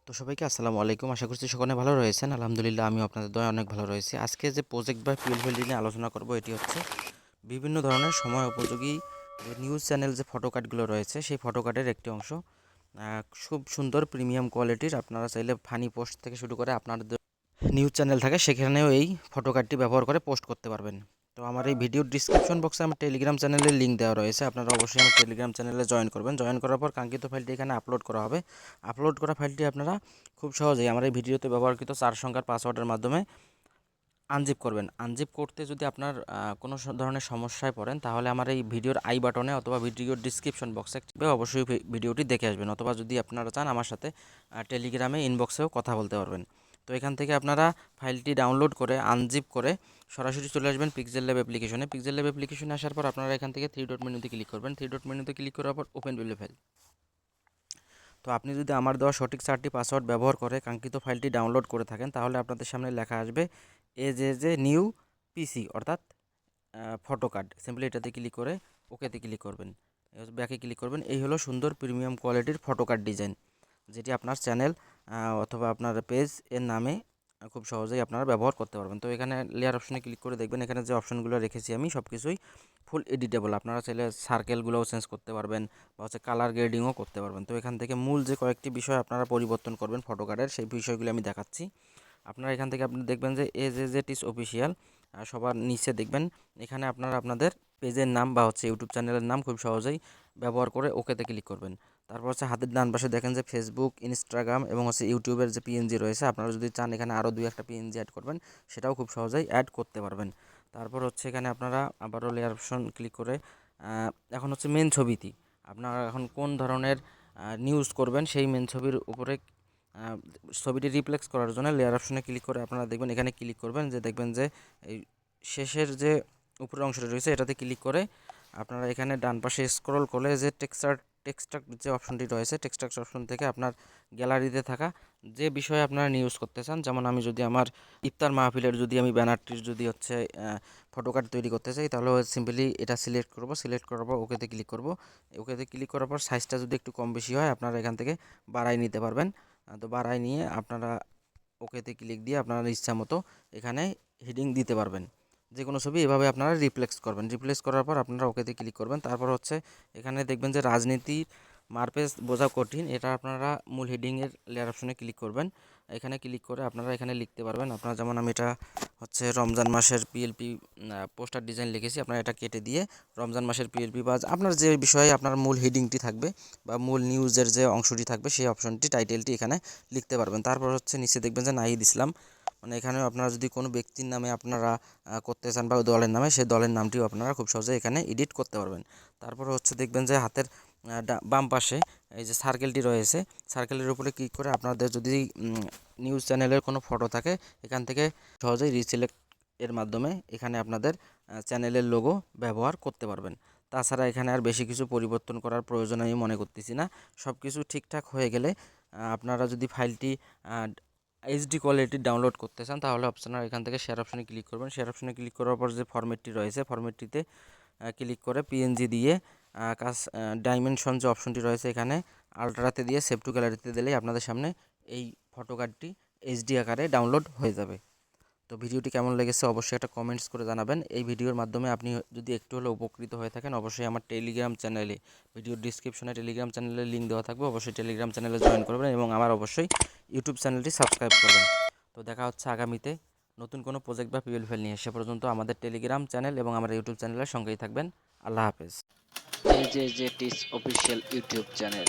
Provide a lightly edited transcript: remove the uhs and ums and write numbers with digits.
তো সবাইকে আসসালামু আলাইকুম। আশা করছি সকলে ভালো রয়েছেন। আলহামদুলিল্লাহ আমিও আপনাদের দয়ায় অনেক ভালো রয়েছি। আজকে যে প্রজেক্ট বা পিএলএল নিয়ে আলোচনা করব এটি হচ্ছে বিভিন্ন ধরনের সময় উপযোগী যে নিউজ চ্যানেল যে ফটো কার্ডগুলো রয়েছে সেই ফটো কার্ডের একটি অংশ। খুব সুন্দর প্রিমিয়াম কোয়ালিটির, আপনারা চাইলে ফানি পোস্ট থেকে শুরু করে আপনাদের নিউজ চ্যানেল থাকে সেখানেও এই ফটো কার্ডটি ব্যবহার করে পোস্ট করতে পারবেন। তো আমার এই ভিডিওর ডিসক্রিপশন বক্সে আমার টেলিগ্রাম চ্যানেলের লিঙ্ক দেওয়া রয়েছে, আপনারা অবশ্যই আমার টেলিগ্রাম চ্যানেলে জয়েন করবেন। জয়েন করার পর কাঙ্ক্ষিত ফাইলটি এখানে আপলোড করা হবে। আপলোড করা ফাইলটি আপনারা খুব সহজেই আমার এই ভিডিওতে ব্যবহৃত 4 সংখ্যার পাসওয়ার্ডের মাধ্যমে আনজিপ করবেন। আনজিপ করতে যদি আপনার কোনো ধরনের সমস্যায় পড়েন তাহলে আমার এই ভিডিওর আই বাটনে অথবা ভিডিওর ডিসক্রিপশন বক্সে অবশ্যই ভিডিওটি দেখে আসবেন, অথবা যদি আপনারা চান আমার সাথে টেলিগ্রামে ইনবক্সেও কথা বলতে পারবেন। তো এখান থেকে আপনারা ফাইলটি ডাউনলোড করে আনজিপ করে সরাসরি চলে আসবেন পিক্সেল ল্যাব অ্যাপ্লিকেশনে। পিক্সেল ল্যাব অ্যাপ্লিকেশনে আসার পর আপনারা এখান থেকে থ্রি ডট মেনুতে ক্লিক করবেন। থ্রি ডট মেনুতে ক্লিক করার পর ওপেন উইল ফাইল। তো আপনি যদি আমার দেওয়া সঠিক 4টি পাসওয়ার্ড ব্যবহার করে কাঙ্ক্ষিত ফাইলটি ডাউনলোড করে থাকেন তাহলে আপনাদের সামনে লেখা আসবে এ নিউ পিসি, অর্থাৎ ফটো কার্ড। সিম্পলি এটাতে ক্লিক করে ওকেতে ক্লিক করবেন, ব্যাকে ক্লিক করবেন। এই হলো সুন্দর প্রিমিয়াম কোয়ালিটির ফটো কার্ড ডিজাইন, যেটি আপনার চ্যানেল অথবা আপনার পেজ এর নামে খুব সহজেই আপনারা ব্যবহার করতে পারবেন। তো এখানে লেয়ার অপশনে ক্লিক করে দেখবেন, এখানে যে অপশনগুলো রেখেছি আমি সব কিছুই ফুল এডিটেবল। আপনারা চাইলে সার্কেলগুলোও চেঞ্জ করতে পারবেন বা হচ্ছে কালার গ্রেডিংও করতে পারবেন। তো এখান থেকে মূল যে কয়েকটি বিষয় আপনারা পরিবর্তন করবেন ফটো কার্ডের, সেই বিষয়গুলো আমি দেখাচ্ছি। আপনারা এখান থেকে আপনি দেখবেন যে এজ ইট ইজ অফিসিয়াল, সবার নিচে দেখবেন এখানে আপনারা আপনাদের পেজের নাম বা হচ্ছে ইউটিউব চ্যানেলের নাম খুব সহজেই ব্যবহার করে ওকেতে ক্লিক করবেন। তারপর হচ্ছে হাতের ডান পাশে দেখেন যে ফেসবুক, ইনস্টাগ্রাম এবং হচ্ছে ইউটিউবের যে পিএনজি রয়েছে, আপনারা যদি চান এখানে আরও দুই একটা পিএনজি অ্যাড করবেন, সেটাও খুব সহজেই অ্যাড করতে পারবেন। তারপর হচ্ছে এখানে আপনারা আবারও লেয়ার অপশন ক্লিক করে এখন হচ্ছে মেন ছবিটি আপনারা এখন কোন ধরনের নিউজ করবেন সেই মেন ছবির উপরে ছবিটি রিপ্লেক্স করার জন্য লেয়ার অপশনে ক্লিক করে আপনারা দেখবেন এখানে ক্লিক করবেন, যে দেখবেন যে এই শেষের যে উপরের অংশটা রয়েছে এটাতে ক্লিক করে আপনারা এখানে ডান পাশে স্ক্রল করলে যে টেক্সট্রাক্ট যে অপশনটি রয়েছে, টেক্সট্রাক্ট অপশন থেকে আপনার গ্যালারিতে থাকা যে বিষয়ে আপনারা নিউজ করতে চান, যেমন আমি যদি আমার ইফতার মাহফিলের যদি আমি ব্যানারটির যদি হচ্ছে ফটো কার্ড তৈরি করতে চাই তাহলে সিম্পলি এটা সিলেক্ট করব। সিলেক্ট করার পর ওকেতে ক্লিক করব। ওকেতে ক্লিক করার পর সাইজটা যদি একটু কম বেশি হয় আপনারা এখান থেকে বাড়াই নিতে পারবেন। তো বাড়াই নিয়ে আপনারা ওকেতে ক্লিক দিয়ে আপনারা ইচ্ছা মতো এখানে হেডিং দিতে পারবেন। যে কোনো ছবি এভাবে আপনারা রিপ্লেক্স করবেন। রিপ্লেস করার পর আপনারা ওকেতে ক্লিক করবেন। তারপর হচ্ছে এখানে দেখবেন যে রাজনীতি মারপেজ বোঝা কঠিন, এটা আপনারা মূল হেডিংয়ের লেয়ার অপশনে ক্লিক করবেন। এখানে ক্লিক করে আপনারা এখানে লিখতে পারবেন। আপনারা যেমন আমি এটা হচ্ছে রমজান মাসের পিএলপি পোস্টার ডিজাইন লিখেছি, আপনারা এটা কেটে দিয়ে রমজান মাসের পিএলপি বা আপনার যে বিষয়ে আপনার মূল হেডিংটি থাকবে বা মূল নিউজের যে অংশটি থাকবে সেই অপশনটি টাইটেলটি এখানে লিখতে পারবেন। তারপর হচ্ছে নিচে দেখবেন যে নাহিদ ইসলাম, মানে এখানেও আপনারা যদি কোনো ব্যক্তির নামে আপনারা করতে চান বা দলের নামে, সেই দলের নামটিও আপনারা খুব সহজে এখানে এডিট করতে পারবেন। তারপর হচ্ছে দেখবেন যে হাতের বাম পাশে এই যে সার্কেলটি রয়েছে, সার্কেলের উপরে ক্লিক করে আপনাদের যদি নিউজ চ্যানেলের কোনো ফটো থাকে এখান থেকে সহজেই রিসিলেক্ট এর মাধ্যমে এখানে আপনাদের চ্যানেলের লোগো ব্যবহার করতে পারবেন। তাছাড়া এখানে আর বেশি কিছু পরিবর্তন করার প্রয়োজন আমি মনে করতেছি না। সব কিছু ঠিকঠাক হয়ে গেলে আপনারা যদি ফাইলটি এইচডি কোয়ালিটির ডাউনলোড করতে চান তাহলে আপনারা এখান থেকে শেয়ার অপশনে ক্লিক করবেন। শেয়ার অপশনে ক্লিক করার পর যে ফরম্যাটটি রয়েছে ফরম্যাটটিতে ক্লিক করে পিএনজি দিয়ে ডাইমেনশন যে অপশনটি রয়েছে এখানে আলট্রাতে দিয়ে সেভ টু গ্যালারিতে দিলেই আপনাদের সামনে এই ফটো কার্ডটি এইচডি আকারে ডাউনলোড হয়ে যাবে। তো ভিডিওটি কেমন লেগেছে অবশ্যই একটা কমেন্টস করে জানাবেন। এই ভিডিওর মাধ্যমে আপনি যদি একটু হলেও উপকৃত হয়ে থাকেন অবশ্যই আমার টেলিগ্রাম চ্যানেলে, ভিডিওর ডিসক্রিপশনে টেলিগ্রাম চ্যানেলের লিঙ্ক দেওয়া থাকবে, অবশ্যই টেলিগ্রাম চ্যানেলে জয়েন করবেন এবং আমার অবশ্যই ইউটিউব চ্যানেলটি সাবস্ক্রাইব করবেন। তো দেখা হচ্ছে আগামীতে নতুন কোনো প্রজেক্ট বা পিএল ফাইল নিয়ে। সে পর্যন্ত আমাদের টেলিগ্রাম চ্যানেল এবং আমার ইউটিউব চ্যানেলের সঙ্গেই থাকবেন। আল্লাহ হাফেজ। এজে টিস অফিসিয়াল ইউটিউব চ্যানেল।